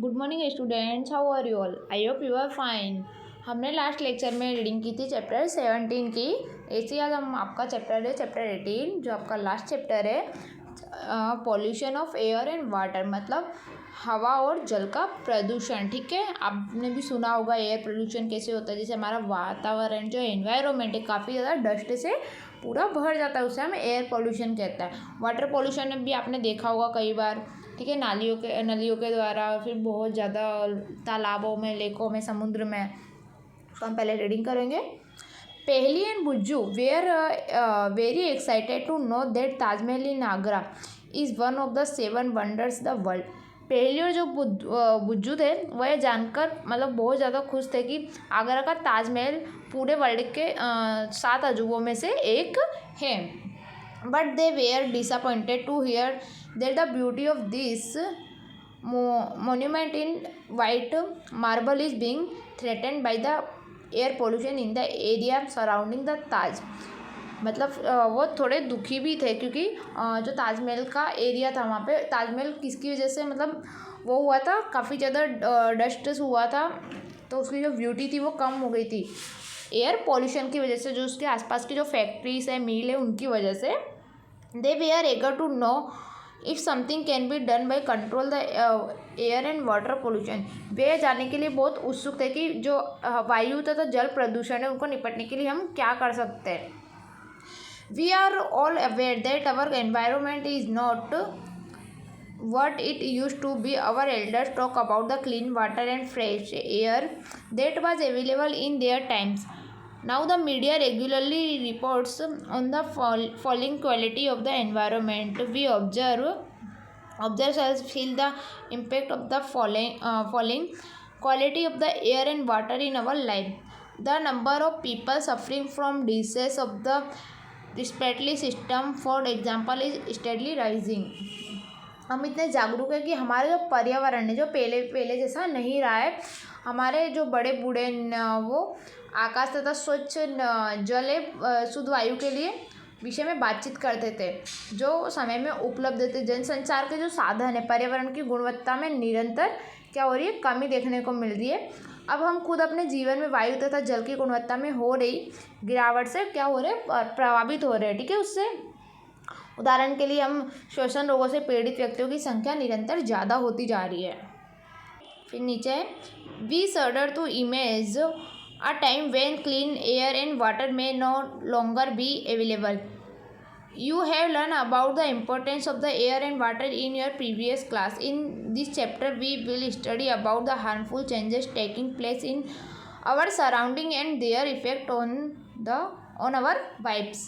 Good morning students, how are you all? I hope you are fine. हमने last lecture में reading की थी chapter 17 की। ऐसे आज हम आपका चैप्टर है चैप्टर 18 जो आपका लास्ट चैप्टर है, pollution of air and water, मतलब हवा और जल का प्रदूषण। ठीक है, आपने भी सुना होगा एयर पोल्यूशन कैसे होता है। जैसे हमारा वातावरण जो एनवायरनमेंट है काफ़ी ज़्यादा डस्ट से पूरा भर जाता है, उसे हम एयर पोल्यूशन कहता है। वाटर पोल्यूशन भी आपने देखा होगा कई बार। ठीक है, नलियों के द्वारा, फिर बहुत ज़्यादा तालाबों में, लेकों में, समुद्र में। तो हम पहले रीडिंग करेंगे। Pahli and Bujju were very excited to know that Taj Mahal in Agra is one of the 7 wonders the world. Pahli और जो बुज्जू थे वह यह जानकर मतलब बहुत ज़्यादा खुश थे कि आगरा का ताजमहल पूरे वर्ल्ड के 7 अजूबों में से एक है। But they were disappointed to hear that the beauty of this monument in white marble is being threatened by the air pollution in the area surrounding the ताज। मतलब वो थोड़े दुखी भी थे क्योंकि जो ताजमहल का एरिया था वहाँ पे, ताजमहल किसकी वजह से मतलब वो हुआ था, काफ़ी ज़्यादा डस्ट हुआ था, तो उसकी जो ब्यूटी थी वो कम हो गई थी एयर पॉल्यूशन की वजह से। जो उसके आसपास की जो फैक्ट्रीज है, मिल है, उनकी वजह से। They we are eager to know if something can be done by control the air and water pollution. वे जानने के लिए बहुत उत्सुक थे कि जो वायु तथा जल प्रदूषण है उनको निपटने के लिए हम क्या कर सकते हैं। We are all aware that our environment is not what it used to be. Our elders talk about the clean water and fresh air that was available in their times. Now the media regularly reports on the falling quality of the environment. We observe feel the impact of the falling quality of the air and water in our life. The number of people suffering from disease of the respiratory system, for example, is steadily rising. हम इतने जागरूक हैं कि हमारा जो पर्यावरण है जो पहले जैसा नहीं रहा है। हमारे जो बड़े बूढ़े वो आकाश तथा स्वच्छ जल शुद्ध वायु के लिए विषय में बातचीत करते थे, जो समय में उपलब्ध थे। जनसंचार के जो साधन है, पर्यावरण की गुणवत्ता में निरंतर क्या हो रही है, कमी देखने को मिल रही है। अब हम खुद अपने जीवन में वायु तथा जल की गुणवत्ता में हो रही गिरावट से क्या हो रहे हैं, प्रभावित हो रहे हैं। ठीक है, उससे उदाहरण के लिए हम श्वसन रोगों से पीड़ित व्यक्तियों की संख्या निरंतर ज़्यादा होती जा रही है। फिर नीचे we shudder to imagine a time when clean air and water may no longer be available. You have learned about the importance of the air and water in your previous class. In this chapter, we will study about the harmful changes taking place in our surrounding and their effect on our lives.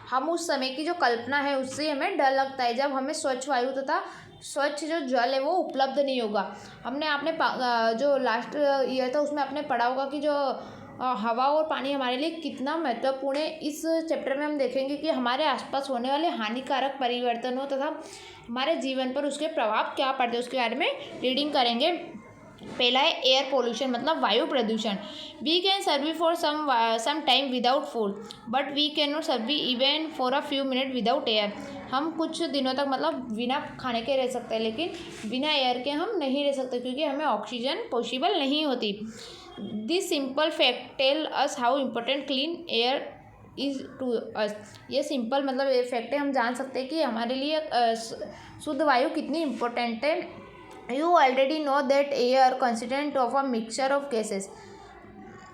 हम उस समय की जो कल्पना है उससे हमें डर लगता है जब हमें स्वच्छ वायु तथा स्वच्छ जो जल है वो उपलब्ध नहीं होगा। हमने आपने जो लास्ट ईयर था उसमें आपने पढ़ा होगा कि जो हवा और पानी हमारे लिए कितना महत्वपूर्ण है। इस चैप्टर में हम देखेंगे कि हमारे आसपास होने वाले हानिकारक परिवर्तनों तथा हमारे जीवन पर उसके प्रभाव क्या पड़ते हैं उसके बारे में रीडिंग करेंगे। पहला है एयर पोल्यूशन, मतलब वायु प्रदूषण। We can survive for some time without food but we can not survive even for a few minute without air. हम कुछ दिनों तक मतलब बिना खाने के रह सकते हैं, लेकिन बिना एयर के हम नहीं रह सकते क्योंकि हमें ऑक्सीजन पॉसिबल नहीं होती। This simple fact tell us how important clean air is to us. ये सिंपल मतलब ये फैक्ट है, हम जान सकते हैं कि हमारे लिए शुद्ध वायु कितनी इम्पोर्टेंट है। You already know that air consistent of a mixture of gases.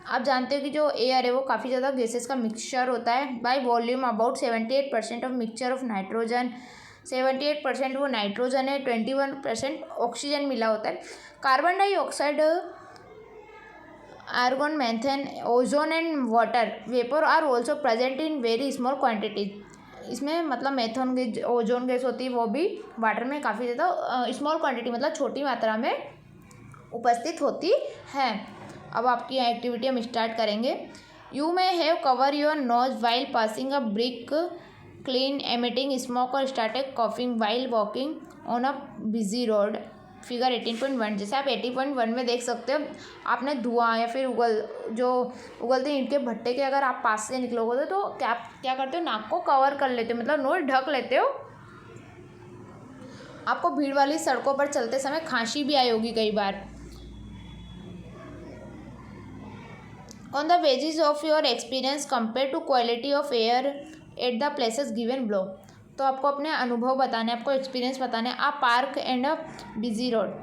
आप जानते हो कि जो एयर है वो काफ़ी ज़्यादा गैसेस का मिक्सचर होता है। By volume about 78% of mixture of nitrogen. 78% वो नाइट्रोजन है, 21% ऑक्सीजन मिला होता है। Carbon dioxide, argon, methane, ozone and water vapour are also present in very small quantities. इसमें मतलब मेथेन गैस, ओजोन गैस होती है, वो भी वाटर में काफ़ी ज़्यादा स्मॉल क्वांटिटी मतलब छोटी मात्रा में उपस्थित होती है। अब आपकी एक्टिविटी हम स्टार्ट करेंगे। You may have cover your nose while passing a brick kiln emitting smoke और started coughing while walking on a busy road. Figure 18.1। जैसे आप 18.1 में देख सकते हो, आपने धुआं या फिर उगलते ईंट के भट्टे के अगर आप पास से निकलोगे तो क्या करते हो, नाक को कवर कर लेते हो, मतलब नोज ढक लेते हो। आपको भीड़ वाली सड़कों पर चलते समय खांसी भी आई होगी कई बार। On the basis of your experience compare to quality of air at the places given below. तो आपको अपने अनुभव बताने, आपको एक्सपीरियंस बताने। A park and a busy road,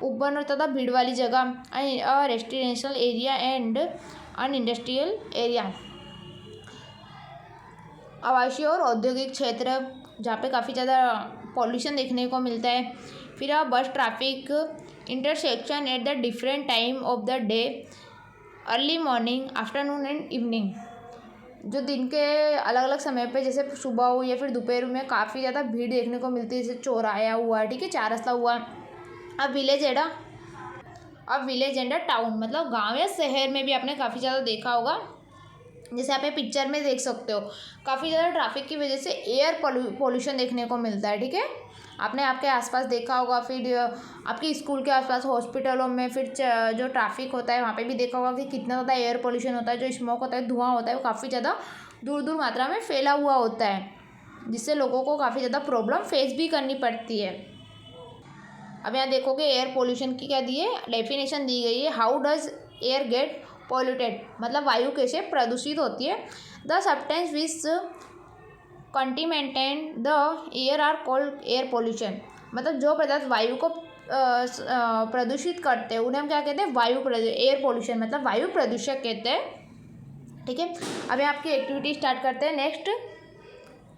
open और तथा भीड़ वाली जगह, a residential area and an industrial area, आवासीय और औद्योगिक क्षेत्र जहाँ पे काफ़ी ज़्यादा पॉल्यूशन देखने को मिलता है। फिर बस traffic, intersection at the different time of the day, early morning, afternoon and evening, जो दिन के अलग अलग समय पे जैसे सुबह हो या फिर दोपहर में काफ़ी ज़्यादा भीड़ देखने को मिलती है, जैसे चौराया हुआ, ठीक है, चार रास्ता हुआ। अब विलेज एंड टाउन मतलब गांव या शहर में भी आपने काफ़ी ज़्यादा देखा होगा, जैसे आप ये पिक्चर में देख सकते हो, काफ़ी ज़्यादा ट्रैफिक की वजह से एयर पोल्यूशन देखने को मिलता है, ठीक है। आपने आपके आसपास देखा होगा, फिर आपके स्कूल के आसपास, हॉस्पिटलों में, फिर जो ट्रैफिक होता है वहाँ पे भी देखा होगा कि कितना ज़्यादा एयर पोल्यूशन होता है। जो स्मोक होता है, धुआं होता है, वो काफ़ी ज़्यादा दूर दूर मात्रा में फैला हुआ होता है, जिससे लोगों को काफ़ी ज़्यादा प्रॉब्लम फेस भी करनी पड़ती है। अब यहाँ देखोगे एयर पोल्यूशन की क्या दी है, डेफिनेशन दी गई है। How does air get polluted, मतलब वायु कैसे प्रदूषित होती है। The substance which contaminated the air are called air pollution, मतलब जो पदार्थ वायु को प्रदूषित करते हैं उन्हें हम क्या कहते हैं, एयर पोल्यूशन, मतलब वायु प्रदूषक कहते हैं, ठीक है। अभी आपकी एक्टिविटी स्टार्ट करते हैं। Next,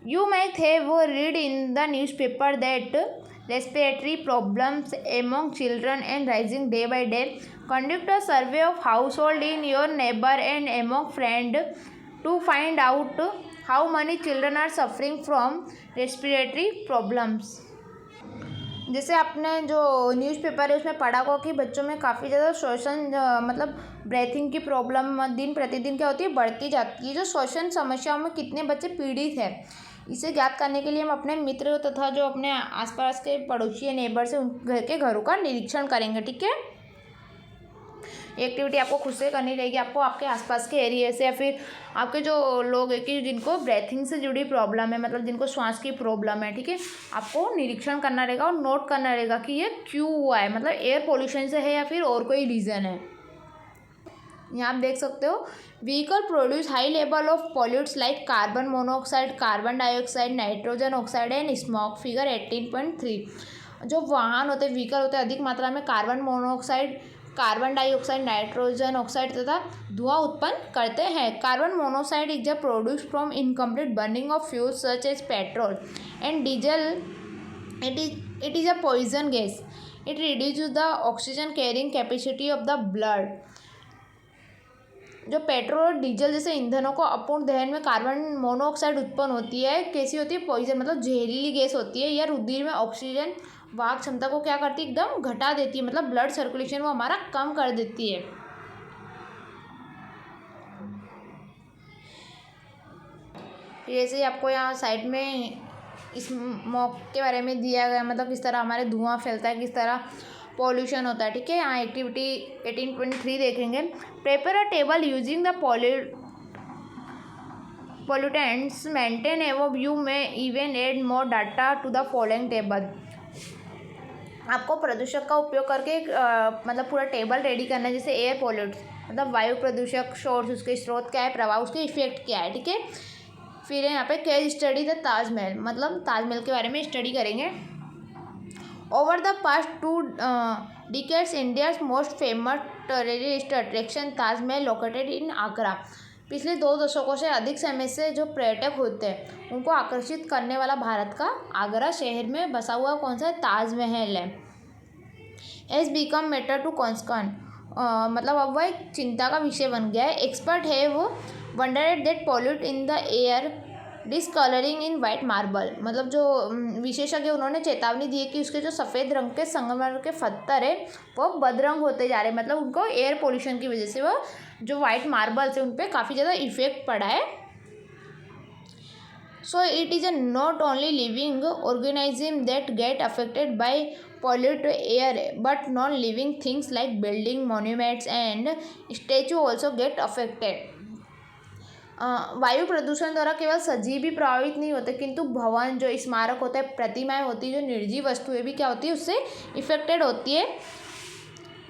you might have read in the newspaper that respiratory problems among children and rising day by day. Conduct a survey of household in your neighbor and among friend to find out how many children are suffering from respiratory problems. जैसे आपने जो newspaper है उसमें पढ़ा होगा कि बच्चों में काफ़ी ज़्यादा श्वसन मतलब ब्रीथिंग की प्रॉब्लम दिन प्रतिदिन क्या होती है, बढ़ती जाती है। जो श्वसन समस्याओं में कितने बच्चे पीड़ित हैं, इसे ज्ञात करने के लिए हम अपने मित्र तथा जो अपने आसपास के पड़ोसी नेबर से उन घरों का निरीक्षण करेंगे, ठीक है। एक्टिविटी आपको खुद से करनी रहेगी। आपको आपके आसपास के एरिया से या फिर आपके जो लोग हैं कि जिनको ब्रीथिंग से जुड़ी प्रॉब्लम है, मतलब जिनको श्वास की प्रॉब्लम है, ठीक है, आपको निरीक्षण करना रहेगा और नोट करना रहेगा कि ये क्यों हुआ है, मतलब एयर पोल्यूशन से है या फिर और कोई रीज़न है। यहाँ आप देख सकते हो, vehicle produce high level of pollutes like carbon monoxide, carbon dioxide, nitrogen oxide and smoke. Figure 18.3। जो वाहन होते हैं, व्हीकल होते हैं, अधिक मात्रा में carbon monoxide, carbon dioxide, nitrogen oxide तथा धुआं उत्पन्न करते हैं। Carbon monoxide is a produce from incomplete burning of fuels such as petrol and diesel. It is a poison gas. It reduces the oxygen carrying capacity of the blood. जो petrol और diesel जैसे ईंधनों को अपूर्ण दहन में carbon monoxide उत्पन्न होती है, कैसी होती है, पॉइजन, मतलब जहरीली गैस होती है। यह रुधिर में ऑक्सीजन वाहक क्षमता को क्या करती है, एकदम घटा देती है, मतलब ब्लड सर्कुलेशन वो हमारा कम कर देती है। जैसे आपको यहाँ साइड में इस स्मोक के बारे में दिया गया, मतलब किस तरह हमारे धुआं फैलता है, किस तरह पॉल्यूशन होता है, ठीक है। यहाँ एक्टिविटी 18.3 देखेंगे। Prepare a table using the pollutants mention एवं you may even add more data to the following table. आपको प्रदूषक का उपयोग करके मतलब पूरा टेबल रेडी करना है, जैसे एयर पोल्यूट मतलब वायु प्रदूषक, सोर्स, उसके स्रोत क्या है, प्रभाव, उसके इफेक्ट क्या है, ठीक है। फिर यहाँ पे केस स्टडी द ताजमहल, मतलब ताजमहल के बारे में स्टडी करेंगे। Over the past 2 decades, India's most famous tourist attraction Taj Mahal located in Agra. पिछले 2 दशकों से अधिक समय से जो पर्यटक होते हैं उनको आकर्षित करने वाला भारत का आगरा शहर में बसा हुआ कौन सा है, ताजमहल है। As become matter to concern, मतलब अब वह एक चिंता का विषय बन गया है। एक्सपर्ट है वो wonder that pollute in the air discolouring in white marble, मतलब जो विशेषज्ञ उन्होंने चेतावनी दी है कि उसके जो सफ़ेद रंग के संगमरमर के पत्थर है वो बदरंग होते जा रहे हैं, मतलब उनको एयर पोल्यूशन की वजह से वो जो वाइट मार्बल से उन पर काफ़ी ज़्यादा इफेक्ट पड़ा है। So it is a not only living organism that get affected by pollute air but non living things like building, monuments and statue also get affected. वायु प्रदूषण द्वारा केवल सजीव भी प्रभावित नहीं होते, किंतु भवन, जो स्मारक होते हैं, प्रतिमाएं होती है, जो निर्जीव वस्तुएं भी क्या होती है, उससे इफेक्टेड होती है।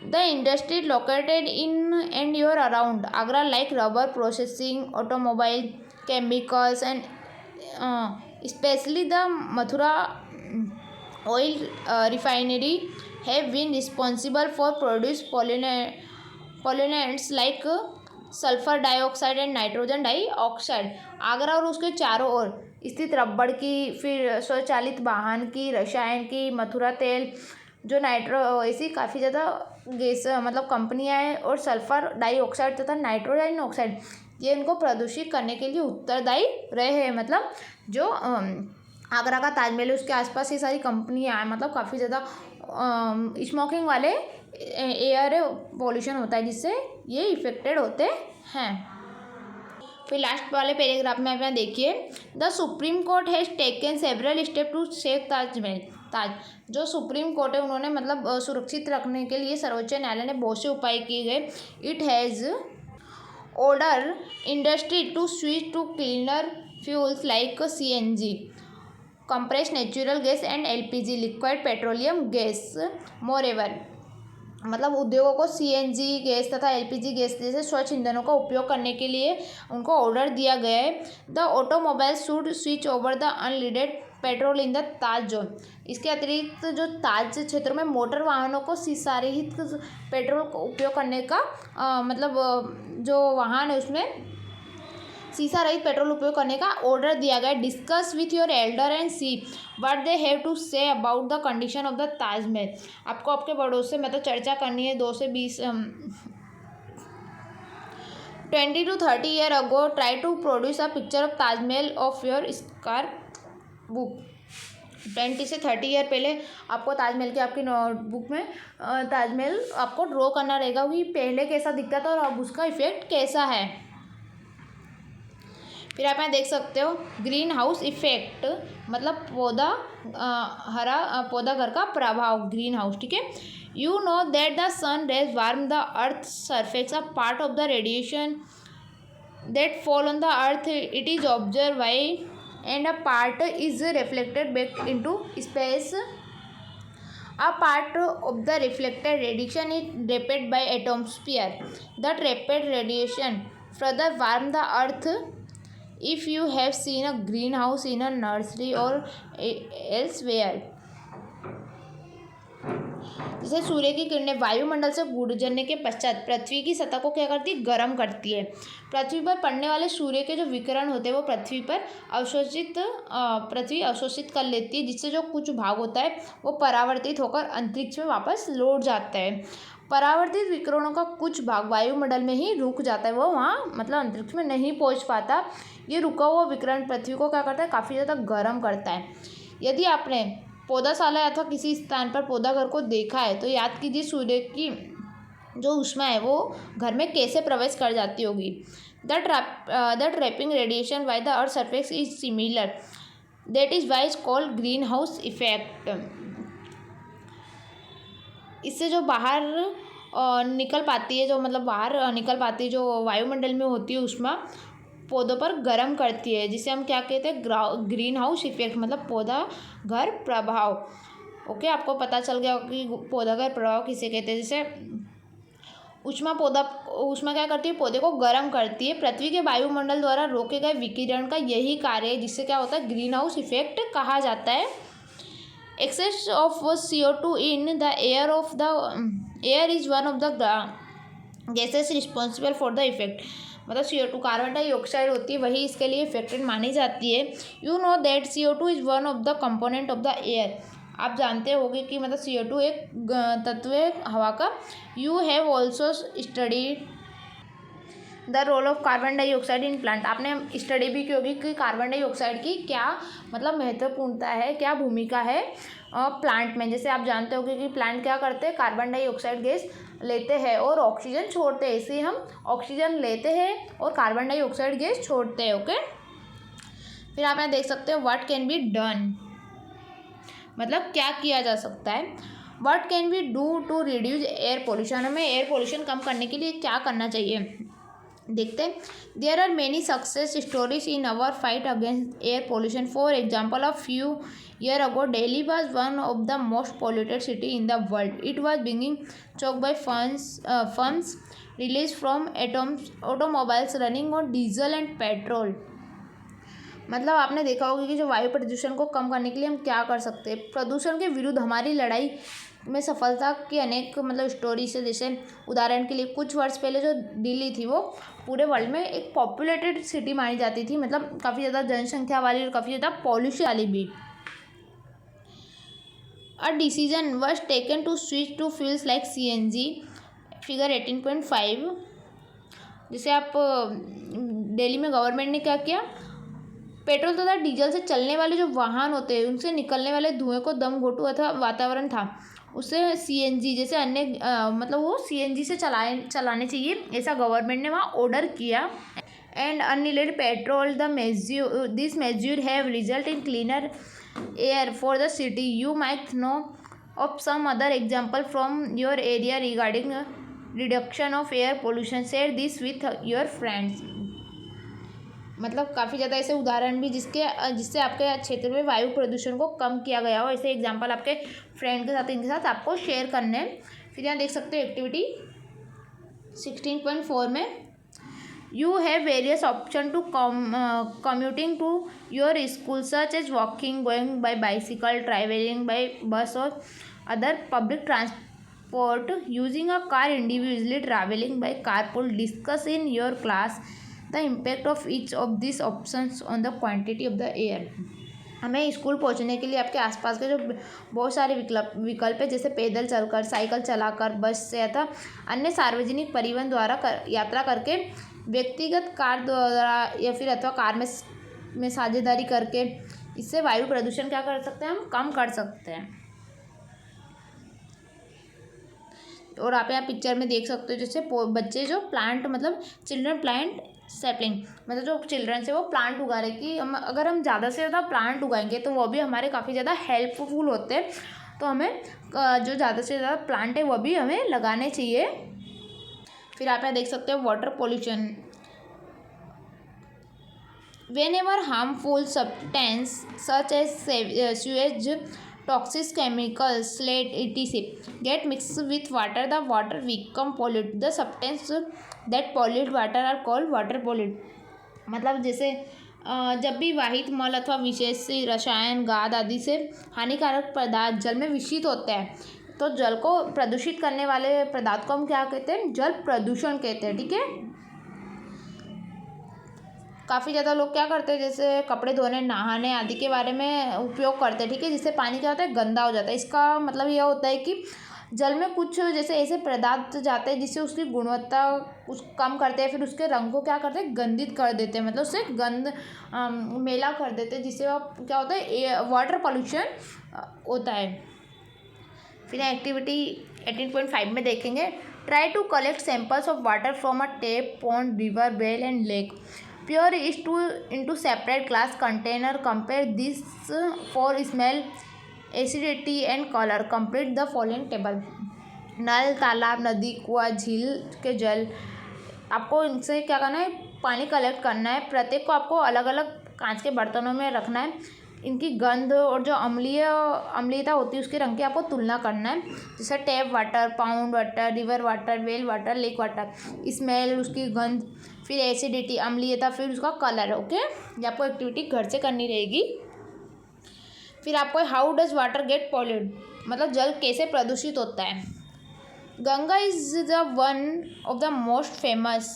The industry located in and your around Agra like rubber processing, automobile, chemicals, and especially the Mathura oil refinery have been responsible for produce pollutants like sulphur dioxide and nitrogen dioxide. Agra और उसके चारों ओर स्थित रबड़ की, फिर स्वचालित वाहन की, रसायन की, मथुरा तेल, जो ऐसी काफ़ी ज़्यादा गैस मतलब कंपनियां हैं, और सल्फर डाइऑक्साइड तथा नाइट्रोजन ऑक्साइड ये इनको प्रदूषित करने के लिए उत्तरदायी रहे हैं। मतलब जो आगरा का ताजमहल है उसके आसपास ये सारी कंपनियां हैं, मतलब काफ़ी ज़्यादा स्मोकिंग वाले एयर पॉल्यूशन होता है जिससे ये इफेक्टेड होते हैं। फिर लास्ट वाले पैराग्राफ में आप देखिए, the supreme court has taken several step to save Taj. जो सुप्रीम कोर्ट है उन्होंने मतलब सुरक्षित रखने के लिए सर्वोच्च न्यायालय ने बहुत से उपाय किए गए। It has order industry to switch to cleaner fuels like CNG, compressed natural gas and LPG, liquid petroleum gas. Moreover मतलब उद्योगों को CNG गैस तथा LPG गैस जैसे स्वच्छ ईंधनों का उपयोग करने के लिए उनको ऑर्डर दिया गया है। The automobile should switch over the unleaded petrol in the Taj zone. इसके अतिरिक्त जो ताज क्षेत्र में मोटर वाहनों को सीसा रहित पेट्रोल का उपयोग करने का मतलब जो वाहन है उसमें सीसा रहित पेट्रोल उपयोग करने का ऑर्डर दिया गया। Discuss with your Elder and see what they have to say about the condition of the Taj Mahal. आपको आपके बड़ों से मतलब चर्चा करनी है। 2 से 20 20 to 30 year ago try to produce a picture of Taj Mahal of your scar book. 20 से 30 ईयर पहले आपको ताजमहल की आपकी नोटबुक में ताजमहल आपको ड्रॉ करना रहेगा कि पहले कैसा दिखता था और अब उसका इफेक्ट कैसा है। फिर आप यहाँ देख सकते हो ग्रीन हाउस इफेक्ट, मतलब पौधा हरा पौधा घर का प्रभाव, ग्रीन हाउस। ठीक है, you know that the sun rays warm the earth surface, a part of the radiation that fall on the earth it is observe by and a part is reflected back into space. A part of the reflected radiation is trapped by atmosphere. That trapped radiation further warm the earth. If you have seen a greenhouse in a nursery or elsewhere, जैसे सूर्य की किरणें वायुमंडल से गुजरने के पश्चात पृथ्वी की सतह को क्या करती है, गर्म करती है। पृथ्वी पर पड़ने वाले सूर्य के जो विकिरण होते हैं वो पृथ्वी अवशोषित कर लेती है, जिससे जो कुछ भाग होता है वो परावर्तित होकर अंतरिक्ष में वापस लौट जाता है। परावर्तित विकिरणों का कुछ भाग वायुमंडल में ही रुक जाता है, वो वहाँ मतलब अंतरिक्ष में नहीं पहुँच पाता। ये रुका हुआ विकिरण पृथ्वी को क्या करता है, काफ़ी ज़्यादा गर्म करता है। यदि आपने पौधाशाला अथवा किसी स्थान पर पौधा घर को देखा है तो याद कीजिए सूर्य की जो ऊष्मा है वो घर में कैसे प्रवेश कर जाती होगी। The trapping radiation by the earth surface is similar, that is why is called greenhouse effect. इससे जो बाहर निकल पाती है, जो मतलब बाहर निकल पाती है जो वायुमंडल में होती है ऊष्मा, पौधों पर गर्म करती है, जिसे हम क्या कहते हैं, ग्रीन हाउस इफेक्ट, मतलब पौधा घर प्रभाव। ओके, आपको पता चल गया कि पौधा घर प्रभाव किसे कहते हैं। जैसे ऊष्मा क्या करती है, पौधे को गर्म करती है। पृथ्वी के वायुमंडल द्वारा रोके गए विकिरण का यही कार्य है, जिससे क्या होता है, ग्रीन हाउस इफेक्ट कहा जाता है। Excess of CO2 in the air is one of the gases responsible for the effect. मतलब CO2 कार्बन डाइऑक्साइड होती है, वही इसके लिए इफेक्टेड मानी जाती है। You know that CO2 is one of the component of the air. आप जानते होंगे कि मतलब CO2 एक तत्व है हवा का। You have also studied the role of carbon dioxide in plant. आपने स्टडी भी की होगी कि कार्बन डाइऑक्साइड की क्या मतलब महत्वपूर्णता है, क्या भूमिका है प्लांट में। जैसे आप जानते होंगे कि प्लांट क्या करते हैं, कार्बन डाइऑक्साइड गैस लेते हैं और ऑक्सीजन छोड़ते हैं। इसलिए हम ऑक्सीजन लेते हैं और कार्बन डाइऑक्साइड गैस छोड़ते हैं। ओके, फिर आप यहाँ देख सकते हो व्हाट कैन बी डन, मतलब क्या किया जा सकता है। What can be do to reduce air pollution, हमें एयर पोल्यूशन कम करने के लिए क्या करना चाहिए। देखते हैं। There are many success stories in our fight against air pollution. For example, a few year ago Delhi was one of the most polluted city in the world. It was being choked by firms release from atoms automobiles running on diesel and petrol. मतलब आपने देखा होगा कि जो वायु प्रदूषण को कम करने के लिए हम क्या कर सकते हैं. प्रदूषण के विरुद्ध हमारी लड़ाई में सफलता की अनेक मतलब स्टोरीज है. जैसे उदाहरण के लिए कुछ वर्ष पहले जो दिल्ली थी वो पूरे वर्ल्ड में एक पॉपुलेटेड सिटी मानी जाती थी. मतलब काफ़ी ज़्यादा जनसंख्या वाली और काफ़ी ज़्यादा पॉल्यूशन वाली भी. A decision was taken to switch to fuels like CNG. Figure 18.5. जैसे आप दिल्ली में गवर्नमेंट ने क्या किया, पेट्रोल तथा डीजल से चलने वाले जो वाहन होते हैं उनसे निकलने वाले धुएं को दम घोटू अथवा वातावरण था उससे CNG जैसे अन्य मतलब वो CNG से चलाने चाहिए, ऐसा गवर्नमेंट ने वहाँ ऑर्डर किया. And unleaded petrol this measure have result in cleaner air for the city. You might know of some other example from your area regarding reduction of air pollution. Share this with your friends. मतलब काफ़ी ज़्यादा ऐसे उदाहरण भी जिससे आपके क्षेत्र में वायु प्रदूषण को कम किया गया हो, ऐसे एग्जाम्पल आपके फ्रेंड के साथ इनके साथ आपको शेयर करने हैं. फिर यहाँ देख सकते हो एक्टिविटी 16.4 में you have various option to commuting to your school such as walking, going by bicycle, travelling by bus और other public transport, using a car, individually travelling by carpool. Discuss in your class the impact of each of this options on the quantity of the air. हमें school पहुंचने के लिए आपके आसपास के जो बहुत सारे विकल्प है, जैसे पैदल चलकर, साइकिल चलाकर, बस से अथवा अन्य सार्वजनिक परिवहन द्वारा यात्रा करके, व्यक्तिगत कार द्वारा या फिर अथवा कार में साझेदारी करके, इससे वायु प्रदूषण क्या कर सकते हैं, हम कम कर सकते हैं. और आप यहाँ पिक्चर में देख सकते हो जैसे बच्चे जो प्लांट मतलब चिल्ड्रन प्लांट सैपलिंग मतलब जो चिल्ड्रन से वो प्लांट उगा रहे कि अगर हम ज़्यादा से ज़्यादा प्लांट उगाएंगे तो वो भी हमारे काफ़ी ज़्यादा हेल्पफुल होते हैं. तो हमें जो ज़्यादा से ज़्यादा प्लांट है वो भी हमें लगाने चाहिए. फिर आप यहाँ देख सकते हो water pollution. Whenever harmful substance such as sewage, toxic chemicals, slate, etc. get mixed with water, the water become polluted. The substance that pollute water are called water pollutant. मतलब जैसे जब भी वाहित मल अथवा विशेष रसायन, गाद आदि से हानिकारक पदार्थ जल में विषित होते हैं तो जल को प्रदूषित करने वाले पदार्थ को हम क्या कहते हैं, जल प्रदूषण कहते हैं. ठीक है. काफ़ी ज़्यादा लोग क्या करते हैं, जैसे कपड़े धोने, नहाने आदि के बारे में उपयोग करते हैं. ठीक है. जिससे पानी क्या होता है, गंदा हो जाता है. इसका मतलब यह होता है कि जल में कुछ जैसे ऐसे पदार्थ जाते हैं जिससे उसकी गुणवत्ता कुछ कम करते हैं, फिर उसके रंग को क्या करते हैं, गंदित कर देते हैं. मतलब उससे गंद मेला कर देते हैं, जिससे क्या होता है, वाटर पॉल्यूशन होता है. फिर एक्टिविटी 18.5 में देखेंगे. Try to collect samples of water from a tap, pond, river, well and lake. Pure is into separate glass container. Compare this for smell, acidity and color. Complete the following table. नल, तालाब, नदी, कुआं, झील के जल, आपको इनसे क्या करना है, पानी कलेक्ट करना है. प्रत्येक को आपको अलग अलग कांच के बर्तनों में रखना है. इनकी गंध और जो अम्लीयता होती है उसके रंग की आपको तुलना करना है. जैसे tap water, pound water, river water, well water, lake water. Smell, उसकी गंध, फिर एसिडिटी, अम्लीयता, फिर उसका कलर. ओके. ये आपको एक्टिविटी घर से करनी रहेगी. फिर आपको how does water get polluted, मतलब जल कैसे प्रदूषित होता है. Ganga is the one of the most famous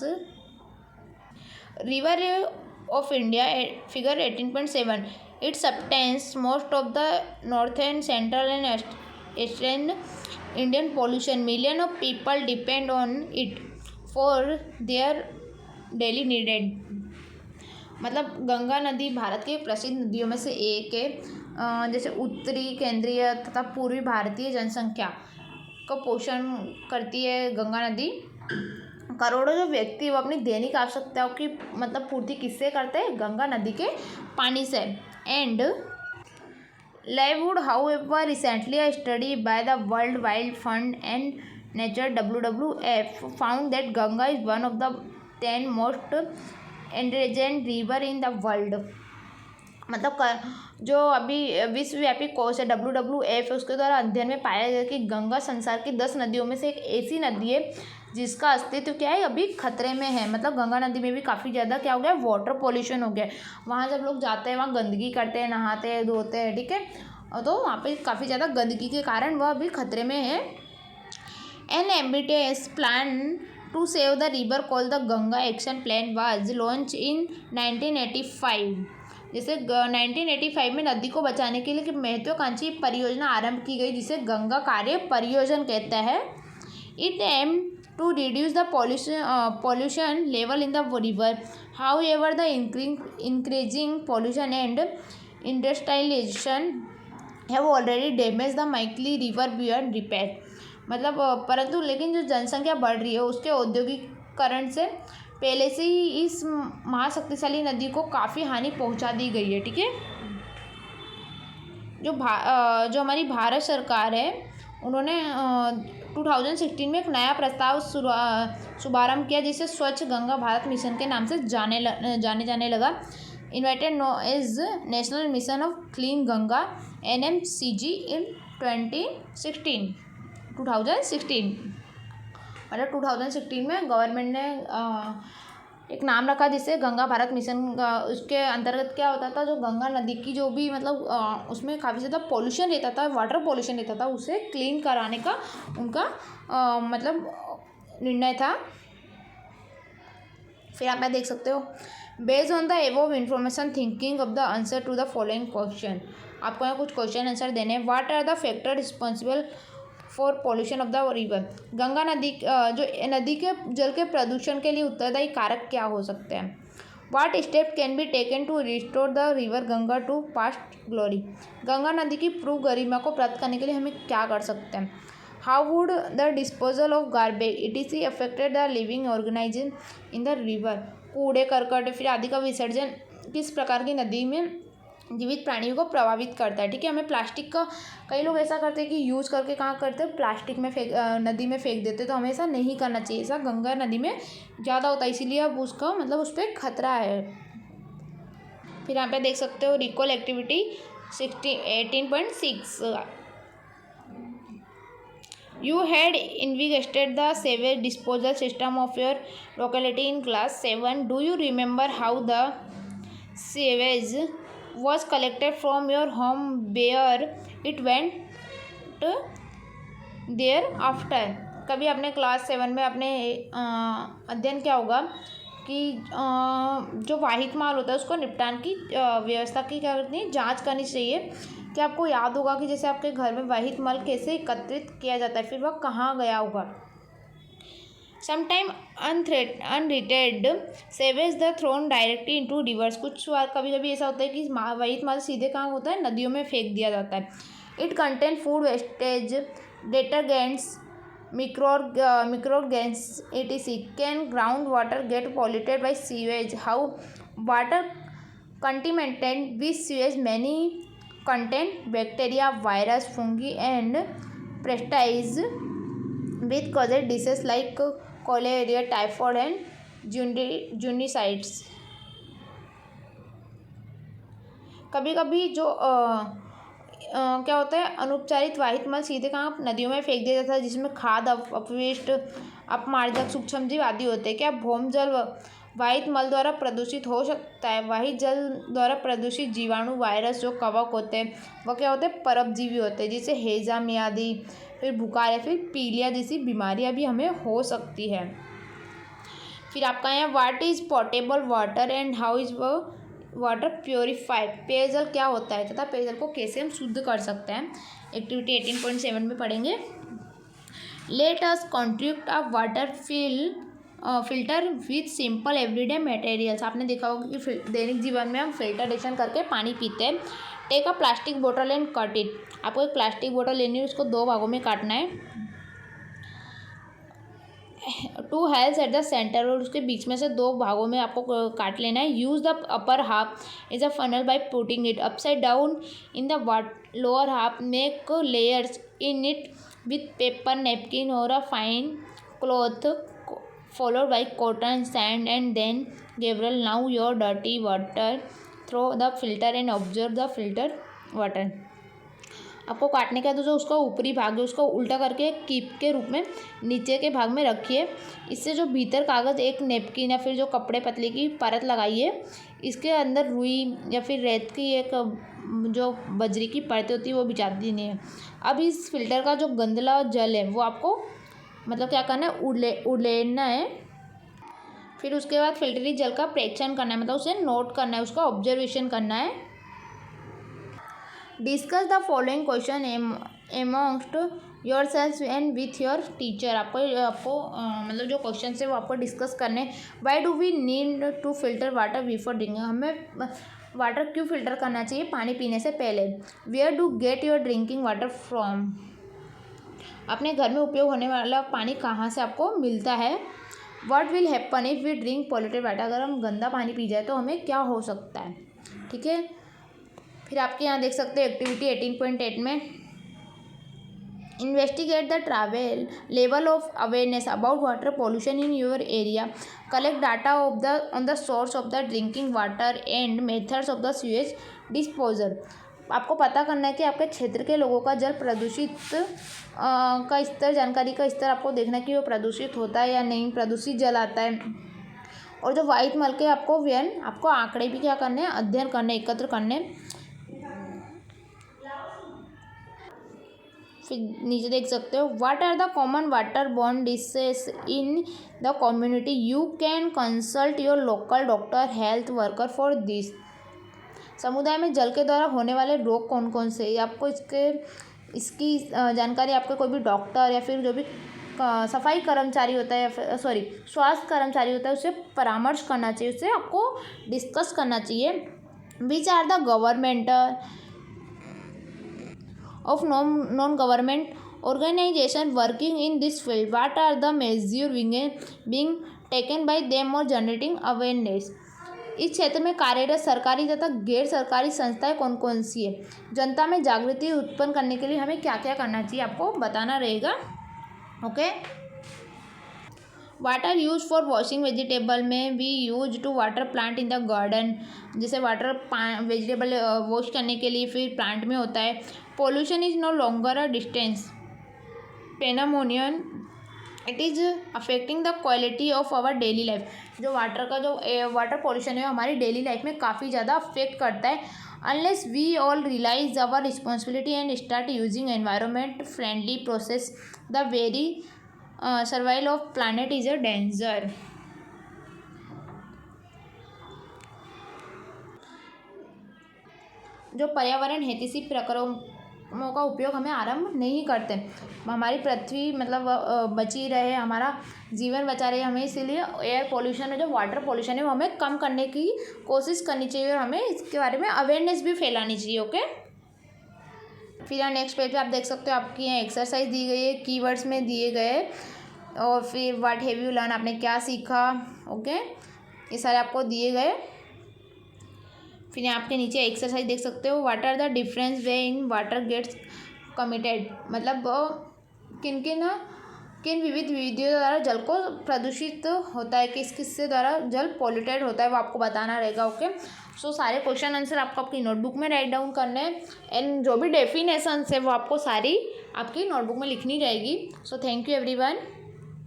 river of India. Figure 18.7. It subtains most of the northern, central and eastern Indian pollution. Millions of people depend on it for their daily needed. मतलब गंगा नदी भारत की प्रसिद्ध नदियों में से एक है. जैसे उत्तरी, केंद्रीय तथा पूर्वी भारतीय जनसंख्या को पोषण करती है गंगा नदी. करोड़ों जो व्यक्ति वो अपनी दैनिक आवश्यकताओं की मतलब पूर्ति किससे करते हैं, गंगा नदी के पानी से. And livelihood however recently a study by the world wild fund and nature WWF found that Ganga is one of the 10 most endangered river in the world. मतलब जो अभी विश्वव्यापी कोष है WWF, उसके द्वारा अध्ययन में पाया गया कि गंगा संसार की 10 नदियों में से एक ऐसी नदी है जिसका अस्तित्व क्या है, अभी खतरे में है। मतलब गंगा नदी में भी काफ़ी ज़्यादा क्या हो गया, वाटर पॉल्यूशन हो गया है। वहाँ जब लोग जाते हैं वहाँ गंदगी करते हैं, नहाते हैं, धोते हैं, ठीक है, तो वहाँ पे काफ़ी ज़्यादा गंदगी के कारण वह अभी खतरे में है। An ambitious plan to save the river called the Ganga action plan was launch in 1985। जैसे 1985 में नदी को बचाने के लिए एक महत्वाकांक्षी परियोजना आरंभ की गई जिसे गंगा कार्य परियोजना कहता है। It aim to reduce the pollution level in the river. However, the increasing pollution and industrialization have already damaged the Mighty river beyond repair. मतलब परंतु लेकिन जो जनसंख्या बढ़ रही है उसके औद्योगिकरण से पहले से ही इस महाशक्तिशाली नदी को काफ़ी हानि पहुंचा दी गई है, ठीक है। जो हमारी भारत सरकार है उन्होंने 2016 में एक नया प्रस्ताव शुभारंभ किया जिसे स्वच्छ गंगा भारत मिशन के नाम से जाने लगा। Invited know as national mission of clean Ganga NMCG in 2016। मतलब 2016 में गवर्नमेंट ने एक नाम रखा जिससे गंगा भारत मिशन। उसके अंतर्गत क्या होता था, जो गंगा नदी की जो भी मतलब उसमें काफ़ी ज़्यादा पॉल्यूशन रहता था, वाटर पॉल्यूशन रहता था, उसे क्लीन कराने का उनका मतलब निर्णय था। फिर आप देख सकते हो, based on the above information thinking of the answer to the following question. आपको यहाँ कुछ क्वेश्चन आंसर देने हैं। What are the factor responsible for pollution of the river. Ganga नदी जो नदी के जल के प्रदूषण के लिए उत्तरदायी कारक क्या हो सकते हैं। What step can be taken to restore the river Ganga to past glory. Ganga नदी की पूर्व गरिमा को प्राप्त करने के लिए हमें क्या कर सकते हैं। How would the disposal of garbage ETC affected the living organism in the river. कूड़े करकट फिर आदि का विसर्जन किस प्रकार की नदी में जीवित प्राणियों को प्रभावित करता है, ठीक है। हमें प्लास्टिक का कई लोग ऐसा करते हैं कि यूज़ करके कहाँ करते हैं, प्लास्टिक में नदी में फेंक देते, तो हमें ऐसा नहीं करना चाहिए। ऐसा गंगा नदी में ज़्यादा होता है, इसीलिए अब उसका मतलब उस पर खतरा है। फिर यहाँ पे देख सकते हो recall activity 18.6। You had investigated the sewage disposal system of your locality in class 7. Do you remember how the sewage was collected from your home where it went there after? कभी अपने क्लास 7 में अपने अध्ययन क्या होगा कि जो वाहित माल होता है उसको निपटान की व्यवस्था की क्या करनी है, जाँच करनी चाहिए। कि आपको याद होगा कि जैसे आपके घर में वाहित माल कैसे एकत्रित किया जाता है, फिर वह कहाँ गया होगा। Sometime untreated sewage the thrown directly into rivers. कुछ बार कभी कभी ऐसा होता है कि वाहित माल सीधे कहाँ होता है, नदियों में फेंक दिया जाता है। It contain food wastage detergents microorganisms etc. Can groundwater get polluted by sewage? How water contaminated with sewage many contain bacteria, virus, fungi and parasites which causes diseases like cholera, typhoid and jaundice. कभी कभी जो क्या होता है, अनुपचारित वाहित मल सीधे कहाँ नदियों में फेंक दिया जाता है जिसमें खाद, अपविष्ट, अपमार्जक, सूक्ष्मजीव आदि होते हैं। क्या भौम जल वाहित मल द्वारा प्रदूषित हो सकता है। वाहित जल द्वारा प्रदूषित जीवाणु, वायरस जो कवक होते हैं वह क्या होते हैं, परपजीवी होते हैं, जिससे हैजा मियादी, फिर बुखार या फिर पीलिया जैसी बीमारियां भी हमें हो सकती है। फिर आपका यहाँ what is portable water and how is water purified. पेयजल क्या होता है तथा पेयजल को कैसे हम शुद्ध कर सकते हैं, एक्टिविटी 18.7 में पढ़ेंगे। Let us construct a water filter with simple everyday materials. आपने देखा होगा कि दैनिक जीवन में हम फिल्टरेशन करके पानी पीते हैं। टेक अ प्लास्टिक बोतल एंड कट इट। आपको एक प्लास्टिक बोतल लेनी है, उसको 2 भागों में काटना है। 2 हेल्स एट द सेंटर, और उसके बीच में से 2 भागों में आपको काट लेना है। Use the upper half is a funnel by putting it upside down in the lower half. Make layers in it with paper, napkin और a fine cloth followed by cotton, sand, and then gravel. Now your dirty water through the filter and observe the filter water. आपको काटने का है तो जो उसका ऊपरी भाग है उसको उल्टा करके कीप के रूप में नीचे के भाग में रखिए। इससे जो भीतर कागज़ एक नेपकिन या फिर जो कपड़े पतले की परत लगाइए, इसके अंदर रुई या फिर रेत की एक जो बजरी की परतें होती है वो बिछा देनी है। अब इस फिल्टर का जो गंदला जल है वो आपको मतलब क्या करना है, उड़ेलना है। फिर उसके बाद फिल्टरी जल का प्रेक्षण करना है, मतलब उसे नोट करना है, उसका ऑब्जर्वेशन करना है। Discuss the following question amongst yourself and with your teacher. आपको मतलब जो क्वेश्चन है वो आपको डिस्कस करने। Why do we need to filter water before drinking. हमें वाटर क्यों फिल्टर करना चाहिए पानी पीने से पहले। Where do get your drinking water from. अपने घर में उपयोग होने वाला पानी कहाँ से आपको मिलता है। What will happen if we drink polluted water. अगर हम गंदा पानी पी जाए तो हमें क्या हो सकता है। ठीक है, फिर आपके यहाँ देख सकते हैं एक्टिविटी 18.8 में investigate the travel level of awareness about water pollution in your area. Collect data on the source of the drinking water and methods of the sewage disposal. आपको पता करना है कि आपके क्षेत्र के लोगों का जल प्रदूषित का स्तर, जानकारी का स्तर आपको देखना है कि वो प्रदूषित होता है या नहीं, प्रदूषित जल आता है। और जो वाइट मल के आपको आंकड़े भी क्या करने हैं, अध्ययन करने, एकत्र करने। फिर नीचे देख सकते हो what are the common water borne disease in the community. You can consult your local doctor health worker for this. समुदाय में जल के द्वारा होने वाले रोग कौन कौन से, आपको इसकी जानकारी आपके कोई भी डॉक्टर या फिर जो भी सफाई कर्मचारी होता है या फिर स्वास्थ्य कर्मचारी होता है उससे परामर्श करना चाहिए, उससे आपको डिस्कस करना चाहिए। Which are the government of non-government organization working in this field. What are the measures being taken by them or generating awareness. इस क्षेत्र में कार्यरत सरकारी तथा गैर सरकारी संस्थाएं कौन कौन सी है। जनता में जागृति उत्पन्न करने के लिए हमें क्या क्या करना चाहिए आपको बताना रहेगा। Okay, water use for washing vegetable में we use to water plant in the garden. जैसे वाटर वेजिटेबल वॉश करने के लिए फिर प्लांट में होता है। Pollution is no longer a distance phenomenon, it is affecting the quality of our daily life. जो वाटर का जो वाटर पोल्यूशन है हमारी डेली लाइफ में काफ़ी ज़्यादा अफेक्ट करता है। Unless we all realise our responsibility and start using environment friendly process the very survival of planet is a danger. जो पर्यावरण हितैषी प्रक्रमों का उपयोग हमें आरंभ नहीं करते, हमारी पृथ्वी मतलब बची रहे, हमारा जीवन बचा रहे, हमें इसीलिए एयर पोल्यूशन है जो वाटर पोल्यूशन है वो हमें कम करने की कोशिश करनी चाहिए और हमें इसके बारे में अवेयरनेस भी फैलानी चाहिए। ओके, फिर यहाँ नेक्स्ट पेज पे आप देख सकते हो आपकी यहाँ एक्सरसाइज दी गई है, कीवर्ड्स में दिए गए और फिर व्हाट हैव यू लर्न, आपने क्या सीखा। ओके, ये सारे आपको दिए गए। फिर यहाँ आपके नीचे एक्सरसाइज देख सकते हो what are the difference way in water gets committed. मतलब किन विविध विधियों द्वारा जल को प्रदूषित होता है, किस किस से द्वारा जल पॉल्यूटेड होता है वो आपको बताना रहेगा। ओके, सो सारे क्वेश्चन आंसर आपको आपकी नोटबुक में राइट डाउन करने हैं एंड जो भी डेफिनेशंस है वो आपको सारी आपकी नोटबुक में लिखनी रहेगी। So thank you everyone.